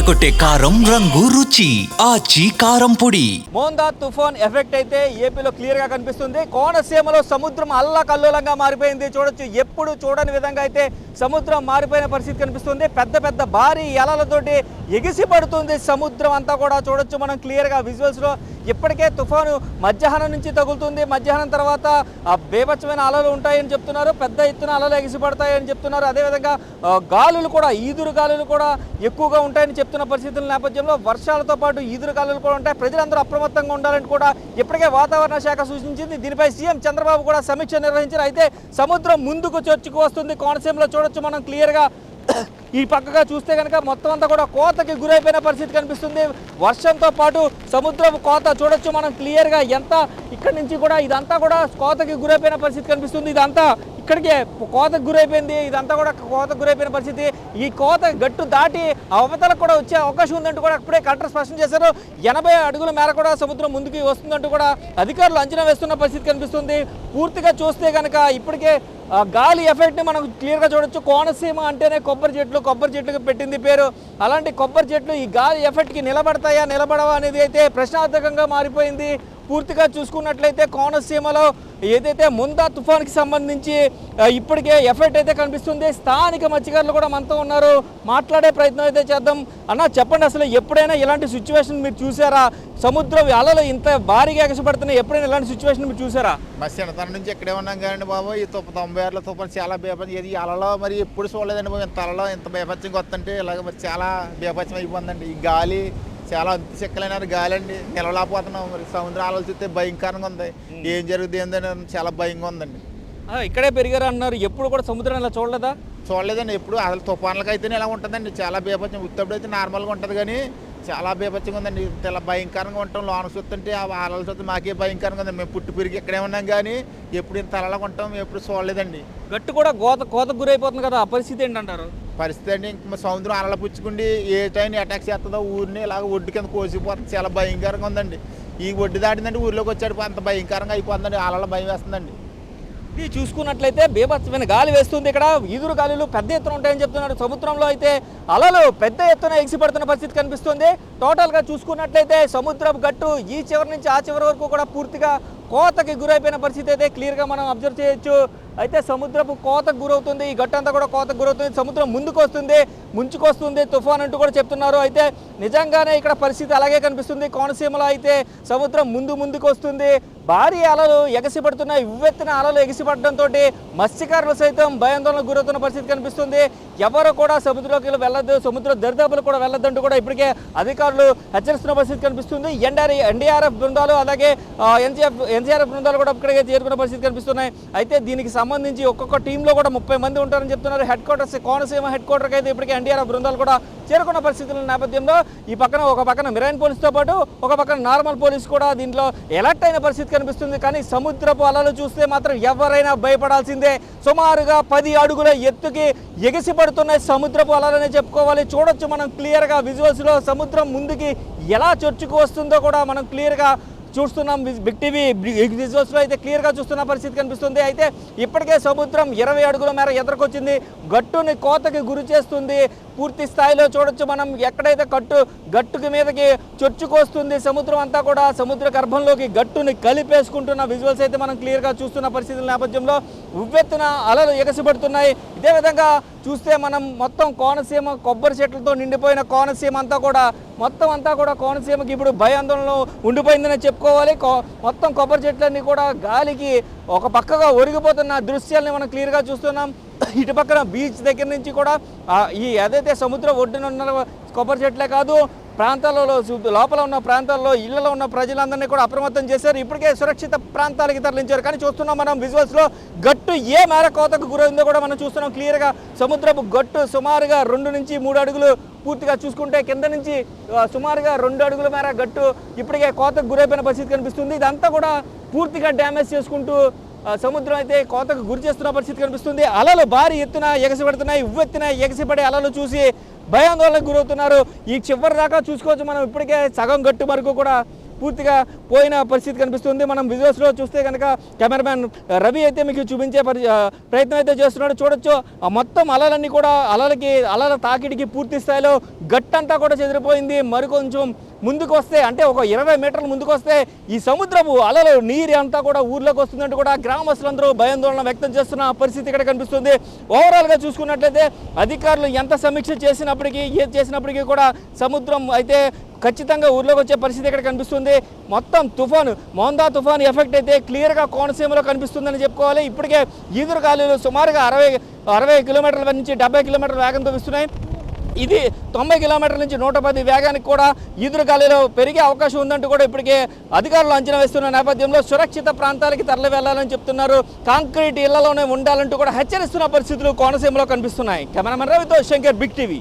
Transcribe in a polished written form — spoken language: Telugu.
అదరకొట్టే కారం రంగు రుచి ఆచి కారం పొడి. మోందా తుఫాన్ ఎఫెక్ట్ అయితే ఏపీలో క్లియర్ గా కనిపిస్తుంది. కోనసీమలో సముద్రం అల్లకల్లోలంగా మారిపోయింది. చూడొచ్చు, ఎప్పుడు చూడని విధంగా అయితే సముద్రం మారిపోయిన పరిస్థితి కనిపిస్తుంది. పెద్ద పెద్ద భారీ అలలతోటి ఎగిసి పడుతుంది సముద్రం అంతా కూడా. చూడొచ్చు మనం క్లియర్ గా విజువల్స్ లో. ఇప్పటికే తుఫాను మధ్యాహ్నం నుంచి తగులుతుంది. మధ్యాహ్నం తర్వాత బేభత్సమైన అలలు ఉంటాయని చెప్తున్నారు. పెద్ద ఎత్తున అలలు ఎగిసి పడతాయని చెప్తున్నారు. అదేవిధంగా గాలులు కూడా, ఈదురు గాలులు కూడా ఎక్కువగా ఉంటాయని చెప్తున్న పరిస్థితుల నేపథ్యంలో వర్షాలతో పాటు ఈదురు గాలులు కూడా ఉంటాయి. ప్రజలందరూ అప్రమత్తంగా ఉండాలని కూడా ఇప్పటికే వాతావరణ శాఖ సూచించింది. దీనిపై సీఎం చంద్రబాబు కూడా సమీక్ష నిర్వహించారు. అయితే సముద్రం ముందుకు చొచ్చుకు వస్తుంది. కోనసీమలో చూడొచ్చు మనం క్లియర్గా. ఈ పక్కగా చూస్తే కనుక మొత్తం అంతా కూడా కోతకి గురైపోయిన పరిస్థితి కనిపిస్తుంది. వర్షంతో పాటు సముద్రం కోత చూడొచ్చు మనం క్లియర్గా. ఎంత ఇక్కడి నుంచి కూడా ఇదంతా కూడా కోతకి గురైపోయిన పరిస్థితి కనిపిస్తుంది. ఇదంతా ఇక్కడికే కోతకు గురైపోయింది. ఇదంతా కూడా కోతకు గురైపోయిన పరిస్థితి. ఈ కోత గట్టు దాటి అవతలకు కూడా వచ్చే అవకాశం ఉందంటూ కూడా అప్పుడే కలెక్టర్ స్పష్టం చేశారు. 80 అడుగుల మేర కూడా సముద్రం ముందుకు వస్తుందంటూ కూడా అధికారులు అంచనా వేస్తున్న పరిస్థితి కనిపిస్తుంది. పూర్తిగా చూస్తే కనుక ఇప్పటికే గాలి ఎఫెక్ట్ని మనం క్లియర్గా చూడొచ్చు. కోనసీమ అంటేనే కొబ్బరి చెట్లకు పెట్టింది పేరు. అలాంటి కొబ్బరి చెట్లు ఈ గాలి ఎఫెక్ట్కి నిలబడతాయా నిలబడవా అనేది అయితే ప్రశ్నార్థకంగా మారిపోయింది. పూర్తిగా చూసుకున్నట్లయితే కోనసీమలో ఏదైతే ముందా తుఫాన్కి సంబంధించి ఇప్పటికే ఎఫెక్ట్ అయితే కనిపిస్తుంది. స్థానిక మత్స్యకారులు కూడా మనతో ఉన్నారు. మాట్లాడే ప్రయత్నం అయితే చేద్దాం. అన్న, చెప్పండి, అసలు ఎప్పుడైనా ఇలాంటి సిచ్యువేషన్ మీరు చూసారా? సముద్రం అలలు ఇంత భారీగా ఎగసిపడుతున్నాయి. ఎప్పుడైనా ఇలాంటి సిచ్యువేషన్ మీరు చూసారా? మా చిన్నతనం నుంచి ఎక్కడే ఉన్నాం కానీ బాబు, ఈ 90 తుఫాను చాలా బీభత్సం. ఇది అలలో మరి ఎప్పుడు చూడలేదండి బాబు. ఇంత అలలో ఇంత బీభత్సంగా వస్తుంటే ఇలాగ మరి చాలా బీభత్సం అయిపోతుందండి. ఈ గాలి చాలా చిక్కలైన గాలి అండి, నిలవలేకపోతున్నాం. మరి సముద్ర అలలు చూస్తే భయంకరంగా ఉంది. ఏం జరుగుతుంది ఏందని చాలా భయంగా ఉందండి. ఇక్కడే పెరిగారు అన్నారు. ఎప్పుడు కూడా సముద్రం ఇలా చూడలేదా? చూడలేదండి ఎప్పుడు. అసలు తుఫాన్లకు అయితేనే ఇలా ఉంటుందండి, చాలా బీభత్సం. ఉత్తప్పుడు అయితే నార్మల్గా ఉంటుంది కానీ చాలా బీభత్సంగా ఉందండి. ఇలా భయంకరంగా ఉంటాం. లోన చూస్తుంటే ఆ అలలు చూస్తే మాకే భయంకరంగా ఉందండి. మేము పుట్టి పెరిగి ఇక్కడే ఉన్నాం కానీ ఎప్పుడు ఇంత అలలాగా ఉంటాం ఎప్పుడు చూడలేదండి. గట్టు కూడా కోతకు గురైపోతుంది కదా, ఆ పరిస్థితి ఏంటంటారు? పరిస్థితి అండి, ఇంక సముద్రం అలల పుచ్చుకుండి ఏ టైం అటాక్ చేస్తుందో ఊరిని ఇలాగ ఒడ్డు కింద కోసిపోతుంది. చాలా భయంకరంగా ఉందండి. ఈ ఒడ్డు దాటిందంటే ఊరిలోకి వచ్చాడు అంత భయంకరంగా అయిపోతుందండి. అలల భయం వేస్తుందండి. ఇది చూసుకున్నట్లయితే బీభత్సమైన గాలి వేస్తుంది. ఇక్కడ ఈదురు గాలులు పెద్ద ఎత్తున ఉంటాయని చెప్తున్నారు. సముద్రంలో అయితే అలలు పెద్ద ఎత్తున ఎగిసిపడుతున్న పరిస్థితి కనిపిస్తుంది. టోటల్గా చూసుకున్నట్లయితే సముద్రపు గట్టు ఈ చివరి నుంచి ఆ చివరి వరకు కూడా పూర్తిగా కోతకి గురైపోయిన పరిస్థితి అయితే క్లియర్గా మనం అబ్జర్వ్ చేయొచ్చు. అయితే సముద్రపు కోతకు గురవుతుంది. ఈ గట్టు అంతా కూడా కోతకు గురవుతుంది. సముద్రం ముందుకు వస్తుంది, ముంచుకొస్తుంది తుఫాన్ అంటూ కూడా చెప్తున్నారు. అయితే నిజంగానే ఇక్కడ పరిస్థితి అలాగే కనిపిస్తుంది. కోనసీమలో అయితే సముద్రం ముందుకు వస్తుంది. భారీ అలలు ఎగసిపడుతున్నాయి. ఉవ్వెత్తిన అలలు ఎగసిపడడంతో మత్స్యకారులు సైతం భయాందోళనకు గురవుతున్న పరిస్థితి కనిపిస్తుంది. ఎవరు కూడా సముద్రంలోకి వెళ్ళొద్దు, సముద్ర దరిదాపులు కూడా వెళ్ళొద్దంటూ కూడా ఇప్పటికే అధికారులు హెచ్చరిస్తున్న పరిస్థితి కనిపిస్తుంది. ఎన్డీఆర్ఎఫ్ బృందాలు అలాగే ఎన్సీఆర్ఎఫ్ బృందాలు కూడా ఇక్కడికి చేరుకున్న పరిస్థితి కనిపిస్తున్నాయి. అయితే దీనికి సంబంధించి ఒక్కొక్క టీంలో కూడా 30 మంది ఉంటారని చెప్తున్నారు. హెడ్ క్వార్టర్స్ కోనసీమ హెడ్ క్వార్టర్కి అయితే ఇప్పటికే ఎన్డీఆర్ఎఫ్ బృందాలు కూడా చేరుకున్న పరిస్థితుల నేపథ్యంలో ఒక పక్కన మెరైన్ పోలీసుతో పాటు ఒక పక్కన నార్మల్ పోలీసు కూడా దీంట్లో ఎలర్ట్ అయిన పరిస్థితి కనిపిస్తుంది. కానీ సముద్రపు అలలు చూస్తే మాత్రం ఎవరైనా భయపడాల్సిందే. సుమారుగా 10 అడుగుల ఎత్తుకి ఎగిసి పడుతున్నాయి సముద్రపు అలలనే చెప్పుకోవాలి. చూడొచ్చు మనం క్లియర్గా విజువల్స్లో సముద్రం ముందుకి ఎలా చొచ్చుకు వస్తుందో కూడా మనం క్లియర్గా చూస్తున్నాం. బిగ్ టీవీ విజువల్స్లో అయితే క్లియర్గా చూస్తున్న పరిస్థితి కనిపిస్తుంది. అయితే ఇప్పటికే సముద్రం 20 అడుగుల మేర ఎదుర్కొచ్చింది. గట్టుని కోతకి గురి చేస్తుంది. పూర్తి స్థాయిలో చూడొచ్చు మనం. ఎక్కడైతే గట్టుకి మీదకి చొచ్చుకొస్తుంది సముద్రం అంతా కూడా సముద్ర గర్భంలోకి గట్టుని కలిపేసుకుంటున్న విజువల్స్ అయితే మనం క్లియర్గా చూస్తున్న పరిస్థితుల నేపథ్యంలో ఉవ్వెత్తున అలలు ఎగసిపడుతున్నాయి. ఇదే విధంగా చూస్తే మనం మొత్తం కోనసీమ కొబ్బరి చెట్లతో నిండిపోయిన కోనసీమ అంతా కూడా కోనసీమకి ఇప్పుడు భయాందోళనలో ఉండిపోయిందని చెప్పుకోవాలి. మొత్తం కొబ్బరి చెట్లన్నీ కూడా గాలికి ఒక పక్కగా ఒరిగిపోతున్న దృశ్యాలని మనం క్లియర్గా చూస్తున్నాం. ఇటు పక్కన బీచ్ దగ్గర నుంచి కూడా ఈ ఏదైతే సముద్ర ఒడ్డున ఉన్న కొబ్బరి చెట్లే కాదు, ప్రాంతాలలో లోపల ఉన్న ప్రాంతాల్లో ఇళ్లలో ఉన్న ప్రజలందరినీ కూడా అప్రమత్తం చేశారు. ఇప్పటికే సురక్షిత ప్రాంతాలకి తరలించారు. కానీ చూస్తున్నాం మనం విజువల్స్లో గట్టు ఏ మేర కోతకు గురైందో కూడా మనం చూస్తున్నాం క్లియర్గా. సముద్రపు గట్టు సుమారుగా 2 నుంచి 3 అడుగులు, పూర్తిగా చూసుకుంటే కింద నుంచి సుమారుగా 2 అడుగుల మేర గట్టు ఇప్పటికే కోతకు గురైపోయిన పరిస్థితి కనిపిస్తుంది. ఇదంతా కూడా పూర్తిగా డ్యామేజ్ చేసుకుంటూ సముద్రం అయితే కోతకు గురి చేస్తున్న పరిస్థితి కనిపిస్తుంది. అలలు భారీ ఎత్తున ఎగసిపడుతున్నాయి. ఉవ్వెత్తున ఎగసిపడే అలలు చూసి భయాందోళనకు గురవుతున్నారు. ఈ చివరి దాకా చూసుకోవచ్చు మనం. ఇప్పటికే సగం గట్టు వరకు కూడా పూర్తిగా పోయిన పరిస్థితి కనిపిస్తుంది. మనం విజువల్స్లో చూస్తే కనుక కెమెరామ్యాన్ రవి అయితే మీకు చూపించే ప్రయత్నం అయితే చేస్తున్నాడు. చూడొచ్చు ఆ మొత్తం అలలన్నీ కూడా అలల తాకిడికి పూర్తి స్థాయిలో గట్టంతా కూడా చెదిరిపోయింది. మరికొంచెం ముందుకు వస్తే అంటే ఒక 20 మీటర్ల ముందుకు వస్తే ఈ సముద్రపు అలలు నీరు అంతా కూడా ఊర్లోకి వస్తుందంటూ కూడా గ్రామస్తులందరూ భయాందోళన వ్యక్తం చేస్తున్న పరిస్థితి ఇక్కడ కనిపిస్తుంది. ఓవరాల్గా చూసుకున్నట్లయితే అధికారులు ఎంత సమీక్ష చేసినప్పటికీ కూడా సముద్రం అయితే ఖచ్చితంగా ఊర్లోకి వచ్చే పరిస్థితి ఇక్కడ కనిపిస్తుంది. మొత్తం మోందా తుఫాను ఎఫెక్ట్ అయితే క్లియర్గా కోనసీమలో కనిపిస్తుందని చెప్పుకోవాలి. ఇప్పటికే ఈదురు గాలులు సుమారుగా 60 కిలోమీటర్ల నుంచి 70 కిలోమీటర్ల వేగంతో వీస్తున్నాయి. ఇది 90 కిలోమీటర్ల నుంచి 110 వేగానికి కూడా ఈదురు గాలిలో పెరిగే అవకాశం ఉందంటూ కూడా ఇప్పటికే అధికారులు అంచనా వేస్తున్న నేపథ్యంలో సురక్షిత ప్రాంతాలకి తరలి వెళ్లాలని చెప్తున్నారు. కాంక్రీట్ ఇళ్లలోనే ఉండాలంటూ కూడా హెచ్చరిస్తున్న పరిస్థితులు కోనసీమలో కనిపిస్తున్నాయి. కెమెరామెన్ రవితో శంకర్, బిగ్ టీవీ.